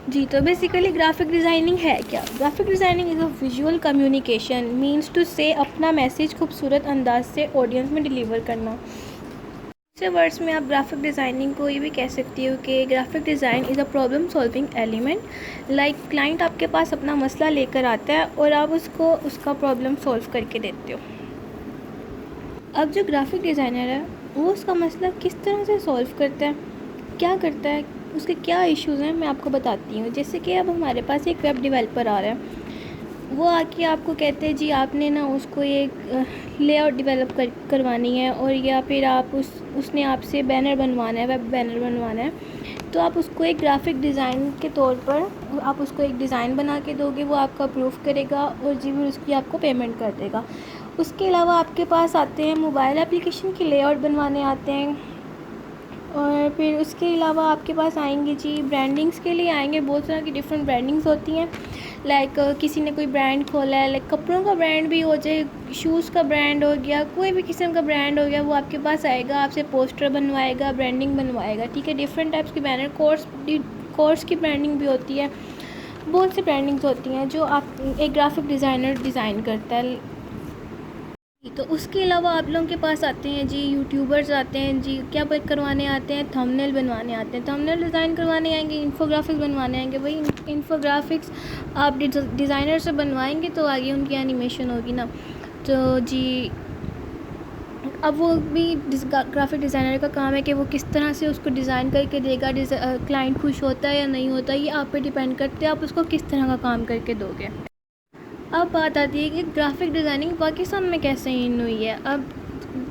जी, तो basically graphic designing है क्या? Graphic designing is a visual communication means to से अपना मैसेज खूबसूरत अंदाज से ऑडियंस में डिलीवर करना। दूसरे वर्ड्स में आप ग्राफिक डिज़ाइनिंग को ये भी कह सकती हो कि graphic design is a problem solving element. Like client आपके पास अपना मसला लेकर आता है और आप उसको उसका प्रॉब्लम सॉल्व करके देते हो। अब जो ग्राफिक डिज़ाइनर है वो उसका मसला किस तरह से सॉल्व करता है, क्या करता है, उसके क्या इश्यूज़ हैं, मैं आपको बताती हूँ। जैसे कि अब हमारे पास एक वेब डेवलपर आ रहा है, वो आके आपको कहते हैं जी आपने ना उसको एक लेआउट डेवलप करवानी है, और या फिर आप उसने आपसे बैनर बनवाना है, वेब बैनर बनवाना है, तो आप उसको एक ग्राफिक डिज़ाइन के तौर पर आप उसको एक डिज़ाइन बना के दोगे, वो आपका अप्रूव करेगा और जी फिर उसकी आपको पेमेंट कर देगा। उसके अलावा आपके पास आते हैं मोबाइल एप्लीकेशन के लेआउट बनवाने आते हैं, और फिर उसके अलावा आपके पास आएंगे जी ब्रांडिंग्स के लिए आएंगे। बहुत तरह की डिफरेंट ब्रांडिंग्स होती हैं। लाइक किसी ने कोई ब्रांड खोला है, लाइक कपड़ों का ब्रांड भी हो जाए, शूज़ का ब्रांड हो गया, कोई भी किस्म का ब्रांड हो गया, वो आपके पास आएगा, आपसे पोस्टर बनवाएगा, ब्रांडिंग बनवाएगा। ठीक है, डिफरेंट टाइप्स की बैनर, कोर्स की ब्रांडिंग भी होती है। बहुत सी ब्रांडिंग्स होती हैं जो आप एक ग्राफिक डिज़ाइनर डिज़ाइन करता है। तो उसके अलावा आप लोगों के पास आते हैं जी यूट्यूबर्स आते हैं जी, क्या करवाने आते हैं, थंबनेल बनवाने आते हैं, थंबनेल डिज़ाइन करवाने आएंगे, इन्फोग्राफिक्स बनवाने आएंगे। वही इन्फोग्राफिक्स आप डिज़ाइनर से बनवाएंगे तो आगे उनकी एनिमेशन होगी ना। तो जी अब वो भी ग्राफिक डिज़ाइनर का काम है कि वो किस तरह से उसको डिज़ाइन करके देगा। क्लाइंट खुश होता है या नहीं होता, ये आप पे डिपेंड करते हैं, आप उसको किस तरह का काम करके दोगे। अब बात आती है कि ग्राफिक डिज़ाइनिंग पाकिस्तान में कैसे इन हुई है। अब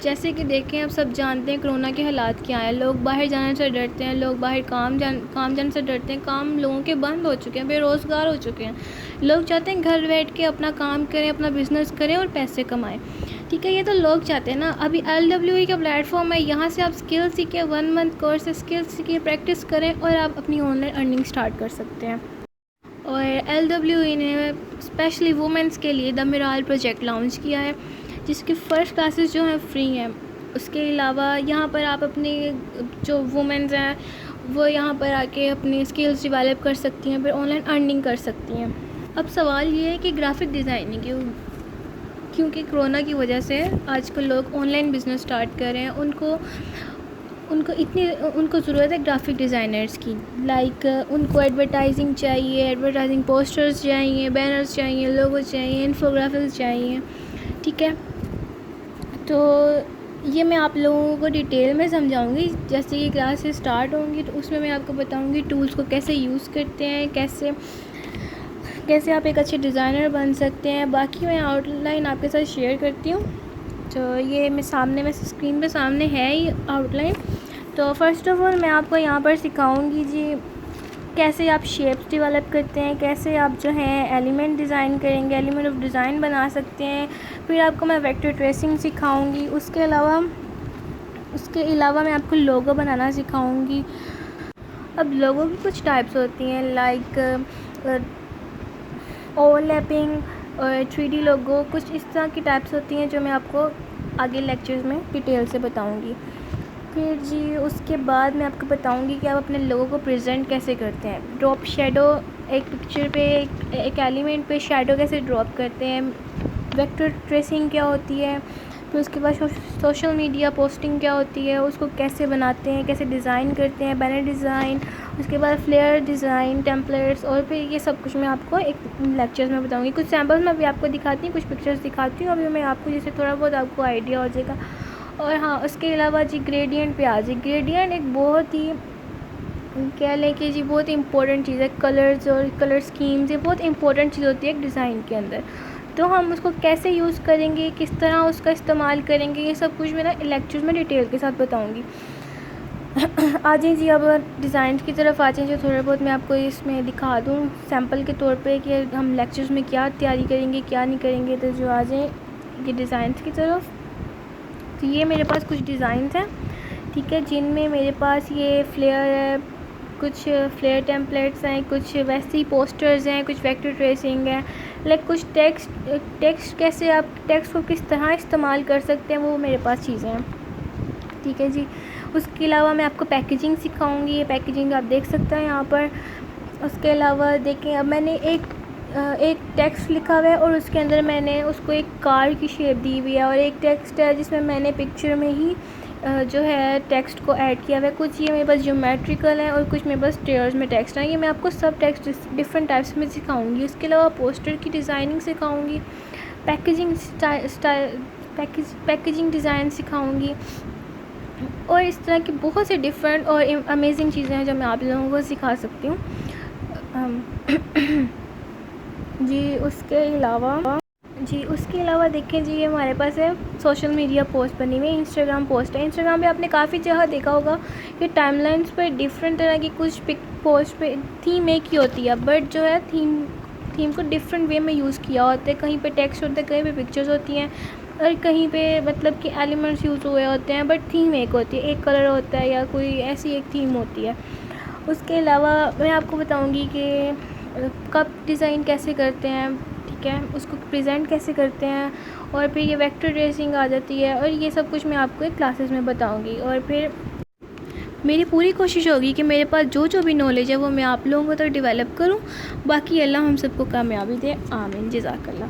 जैसे कि देखें, अब सब जानते हैं कोरोना के हालात क्या है, लोग बाहर जाने से डरते हैं, लोग बाहर काम जाने से डरते हैं, काम लोगों के बंद हो चुके हैं, बेरोज़गार हो चुके हैं। लोग चाहते हैं घर बैठ के अपना काम करें, अपना बिज़नेस करें और पैसे कमाएं। ठीक है, ये तो लोग चाहते हैं ना। अभी LWE का प्लेटफॉर्म है, यहाँ से आप स्किल सीखें, 1 मंथ कोर्स है, स्किल सीखें, प्रैक्टिस करें और आप अपनी ऑनलाइन अर्निंग स्टार्ट कर सकते हैं। और LWE ने स्पेशली वुमेंस के लिए द मिराल प्रोजेक्ट लॉन्च किया है, जिसकी फ़र्स्ट क्लासेस जो हैं फ्री हैं। उसके अलावा यहाँ पर आप अपनी जो वुमेंस हैं वो यहाँ पर आके अपनी स्किल्स डेवलप कर सकती हैं, फिर ऑनलाइन अर्निंग कर सकती हैं। अब सवाल ये है कि ग्राफिक डिज़ाइनिंग क्योंकि कोरोना की वजह से आजकल लोग ऑनलाइन बिज़नेस स्टार्ट कर रहे हैं, उनको ज़रूरत है ग्राफिक डिज़ाइनर्स की। लाइक उनको एडवर्टाइजिंग चाहिए, एडवर्टाइजिंग पोस्टर्स चाहिए, बैनर्स चाहिए, लोगो चाहिए, इन्फोग्राफिक्स चाहिए। ठीक है, तो ये मैं आप लोगों को डिटेल में समझाऊंगी। जैसे ये क्लासेस स्टार्ट होंगी तो उसमें मैं आपको बताऊंगी टूल्स को कैसे यूज़ करते हैं, कैसे आप एक अच्छे डिज़ाइनर बन सकते हैं। बाकी मैं आउटलाइन आपके साथ शेयर करती हूँ। तो ये मैं स्क्रीन पे सामने है ही आउटलाइन। तो फर्स्ट ऑफ ऑल मैं आपको यहाँ पर सिखाऊंगी जी कैसे आप शेप्स डेवलप करते हैं, कैसे आप जो है एलिमेंट डिज़ाइन करेंगे, एलिमेंट ऑफ डिज़ाइन बना सकते हैं। फिर आपको मैं वेक्टर ट्रेसिंग सिखाऊंगी। उसके अलावा मैं आपको लोगो बनाना सिखाऊंगी। अब लोगों की कुछ टाइप्स होती हैं, लाइक ओवरलैपिंग और 3D लोगो, कुछ इस तरह की टाइप्स होती हैं जो मैं आपको आगे लेक्चर्स में डिटेल से बताऊंगी। फिर जी उसके बाद मैं आपको बताऊंगी कि आप अपने लोगों को प्रेजेंट कैसे करते हैं। ड्रॉप शेडो, एक पिक्चर पे एक एलिमेंट पे शेडो कैसे ड्रॉप करते हैं। वेक्टर ट्रेसिंग क्या होती है। फिर उसके बाद सोशल मीडिया पोस्टिंग क्या होती है, उसको कैसे बनाते हैं, कैसे डिज़ाइन करते हैं, बैनर डिज़ाइन, उसके बाद फ्लेयर डिज़ाइन, टेम्पलेट्स, और फिर ये सब कुछ मैं आपको एक लेक्चर्स में बताऊंगी। कुछ सैम्पल्स मैं भी आपको दिखाती हूँ, कुछ पिक्चर्स दिखाती हूँ अभी मैं आपको, जिससे थोड़ा बहुत आपको आइडिया हो जाएगा। और हाँ, उसके अलावा जी ग्रेडियंट पे आ जाए। ग्रेडियंट एक बहुत ही कह लें कि जी बहुत इंपॉर्टेंट चीज़ है। कलर्स और कलर स्कीम्स ये बहुत इंपॉर्टेंट चीज़ होती है एक डिज़ाइन के अंदर। तो हम उसको कैसे यूज़ करेंगे, किस तरह उसका इस्तेमाल करेंगे, ये सब कुछ मैं ना लेक्चर्स में डिटेल के साथ बताऊँगी। आ जाए जी, अब डिज़ाइन की तरफ आ जाए, जो थोड़ा बहुत मैं आपको इसमें दिखा दूँ सैम्पल के तौर पे कि हम लेक्चर्स में क्या तैयारी करेंगे क्या नहीं करेंगे। तो जो आ जाए ये डिज़ाइन की तरफ, तो ये मेरे पास कुछ डिज़ाइंस हैं, ठीक है, जिनमें मेरे पास ये फ्लेयर है, कुछ फ्लेयर टेम्पलेट्स हैं, कुछ वैसे ही पोस्टर्स हैं, कुछ वेक्टर ट्रेसिंग है, लाइक कुछ टेक्स्ट कैसे आप टेक्स्ट को किस तरह इस्तेमाल कर सकते हैं, वो मेरे पास चीज़ें हैं। ठीक है जी, उसके अलावा मैं आपको पैकेजिंग सिखाऊंगी। ये पैकेजिंग आप देख सकते हैं यहाँ पर। उसके अलावा देखें, अब मैंने एक टेक्स्ट लिखा हुआ है और उसके अंदर मैंने उसको एक कार की शेप दी हुई है, और एक टेक्स्ट है जिसमें मैंने पिक्चर में ही जो है टेक्स्ट को ऐड किया हुआ है। कुछ ये मेरे पास ज्योमेट्रिकल है और कुछ मेरे पास स्टेयर्स में टेक्स्ट है। ये मैं आपको सब टेक्स्ट डिफरेंट टाइप्स में सिखाऊंगी। इसके अलावा पोस्टर की डिज़ाइनिंग सिखाऊंगी, पैकेजिंग डिज़ाइन सिखाऊंगी, और इस तरह की बहुत से डिफरेंट और अमेजिंग चीज़ें हैं जो मैं आप लोगों को सिखा सकती हूँ। जी उसके अलावा देखें जी, ये हमारे पास है सोशल मीडिया पोस्ट बनी हुई है, इंस्टाग्राम पोस्ट है। इंस्टाग्राम पे आपने काफ़ी जगह देखा होगा कि टाइमलाइंस पर डिफरेंट तरह की कुछ पोस्ट पे थीम एक ही होती है, बट जो है थीम को डिफरेंट वे में यूज़ किया होता है। कहीं पे टेक्स्ट होता है, कहीं पे पिक्चर्स होती हैं, और कहीं पे मतलब कि एलिमेंट्स यूज़ हुए होते हैं, बट थीम एक होती है, एक कलर होता है या कोई ऐसी एक थीम होती है। उसके अलावा मैं आपको बताऊंगी कि कप डिज़ाइन कैसे करते हैं, ठीक है, उसको प्रेजेंट कैसे करते हैं, और फिर ये वेक्टर ट्रेसिंग आ जाती है, और ये सब कुछ मैं आपको एक क्लासेस में बताऊंगी। और फिर मेरी पूरी कोशिश होगी कि मेरे पास जो जो भी नॉलेज है वो मैं आप लोगों को तो डेवलप करूं। बाकी अल्लाह हम सबको कामयाबी दे, आमीन, जज़ाकल्लाह।